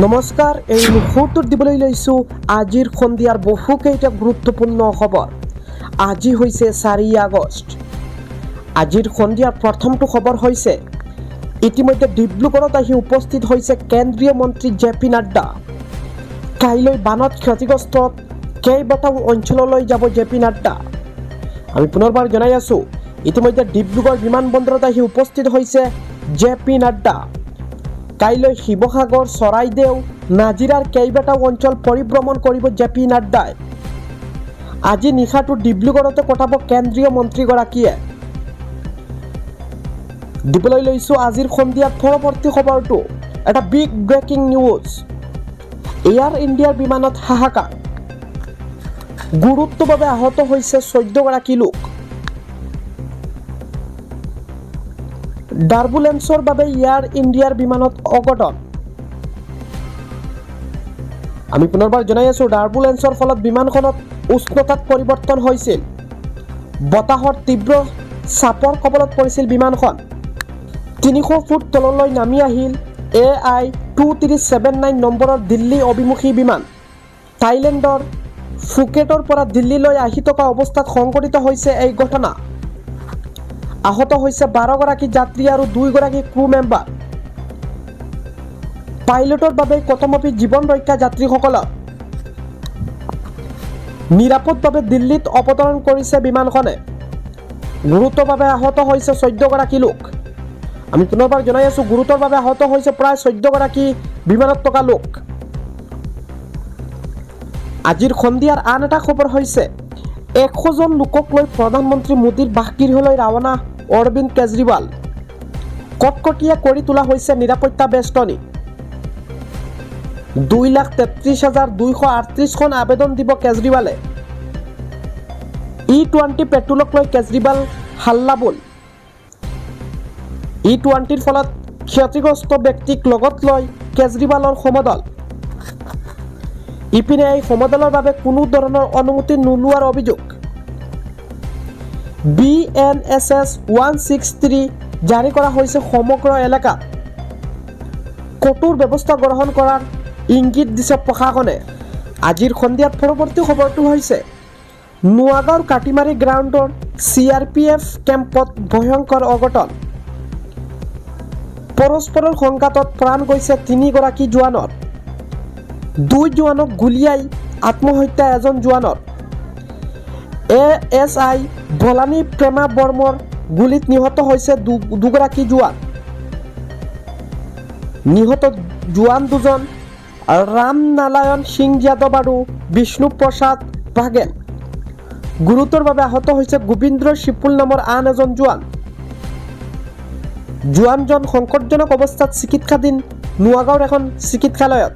নমস্কাৰ, এই মুহূৰ্তত দিবলৈ লৈছোঁ আজিৰ সন্ধিয়াৰ বহুকেইটা গুৰুত্বপূৰ্ণ খবৰ। আজি হৈছে 4 আগষ্ট। আজিৰ সন্ধিয়াৰ প্ৰথমটো খবৰ হৈছে ইতিমধ্যে ডিব্ৰুগড়ত আহি উপস্থিত হৈছে কেন্দ্ৰীয় মন্ত্ৰী JP নাড্ডা। কাইলৈ বানত ক্ষতিগ্ৰস্ত কেইবাটাও অঞ্চললৈ যাব JP নাড্ডা। আমি পুনৰবাৰ জনাই আছোঁ, ইতিমধ্যে ডিব্ৰুগড় বিমানবন্দৰত আহি উপস্থিত হৈছে JP নাড্ডা। কাইলৈ শিৱসাগৰ, চৰাইদেউ, নাজিৰাৰ কেইবাটাও অঞ্চল পৰিভ্ৰমণ কৰিব JP নাড্ডাই। আজি নিশাটো ডিব্ৰুগড়তে কটাব কেন্দ্ৰীয় মন্ত্ৰীগৰাকীয়ে। দিবলৈ লৈছোঁ আজিৰ সন্ধিয়াৰ পৰৱৰ্তী খবৰটো, এটা বিগ ব্ৰেকিং নিউজ। এয়াৰ ইণ্ডিয়াৰ বিমানত হাহাকাৰ, গুৰুত্বভাৱে আহত হৈছে 14গৰাকী লোক। টাৰ্বুলেন্সৰ বাবে এয়াৰ ইণ্ডিয়াৰ বিমানত অঘটন। আমি পুনৰবাৰ জনাই আছোঁ, টাৰ্বুলেন্সৰ ফলত বিমানখনত উষ্ণতাত পৰিৱৰ্তন হৈছিল। বতাহৰ তীব্ৰ চাপৰ কবলত পৰিছিল বিমানখন। 300 ফুট তললৈ নামি আহিল AI-2379 নম্বৰৰ দিল্লী অভিমুখী বিমান। থাইলেণ্ডৰ ফুকেটৰ পৰা দিল্লীলৈ আহি থকা অৱস্থাত সংঘটিত হৈছে এই ঘটনা। আহত হৈছে 12গৰাকী যাত্ৰী আৰু 2গৰাকী ক্ৰু মেম্বাৰ। পাইলটৰ বাবে কটমপি জীৱন ৰক্ষা যাত্ৰীসকলক নিৰাপদভাৱে দিল্লীত অৱতৰণ কৰিছে বিমানখনে। গুৰুতৰভাৱে আহত হৈছে 14গৰাকী লোক। আমি পুনৰবাৰ জনাই আছোঁ, গুৰুতৰভাৱে আহত হৈছে প্ৰায় 14গৰাকী বিমানত থকা লোক। আজিৰ সন্ধিয়াৰ আন এটা খবৰ হৈছে 100জন লোকক লৈ প্ৰধানমন্ত্ৰী মোদীৰ বাসগৃহলৈ ৰাওনা অৰবিন্দ কেজৰিৱাল। কটকটীয়া কৰি তোলা হৈছে নিৰাপত্তা বেষ্টনী। 2,33,238খন আবেদন দিব কেজৰিৱালে। E20 পেট্ৰলক লৈ কেজৰিৱাল হাল্লাবোল। E20ৰ ফলত ক্ষতিগ্ৰস্ত ব্যক্তিক লগত লৈ কেজৰিৱালৰ সমদল। ইপিনে এই সমদলৰ বাবে কোনো ধৰণৰ অনুমতি নোলোৱাৰ অভিযোগ। BNSS 163 জাৰি কৰা হৈছে সমগ্ৰ এলেকাত। কঠোৰ ব্যৱস্থা গ্ৰহণ কৰাৰ ইংগিত দিছে প্ৰশাসনে। আজিৰ সন্ধিয়াত পৰৱৰ্তী খবৰটো হৈছে নোৱাগাঁৱৰ কাটিমাৰী গ্ৰাউণ্ডৰ CRPF কেম্পত ভয়ংকৰ অঘটন। পৰস্পৰৰ সংঘাতত প্ৰাণ গৈছে 3গৰাকী জোৱানৰ। 2 জোৱানক গুলীয়াই আত্মহত্যা এজন জোৱানৰ। ASI ভলানী প্ৰেমা বৰ্মৰ গুলীত নিহত হৈছে 2গৰাকী জোৱান। নিহত জোৱান দুজন ৰাম নাৰায়ণ সিং যাদৱ আৰু বিষ্ণু প্ৰসাদ বাঘেল। গুৰুতৰভাৱে আহত হৈছে গোবিন্দ্ৰ শিপুল নামৰ আন এজন জোৱান। জোৱানজন সংকটজনক অৱস্থাত চিকিৎসাধীন নোৱাগাঁৱৰ এখন চিকিৎসালয়ত।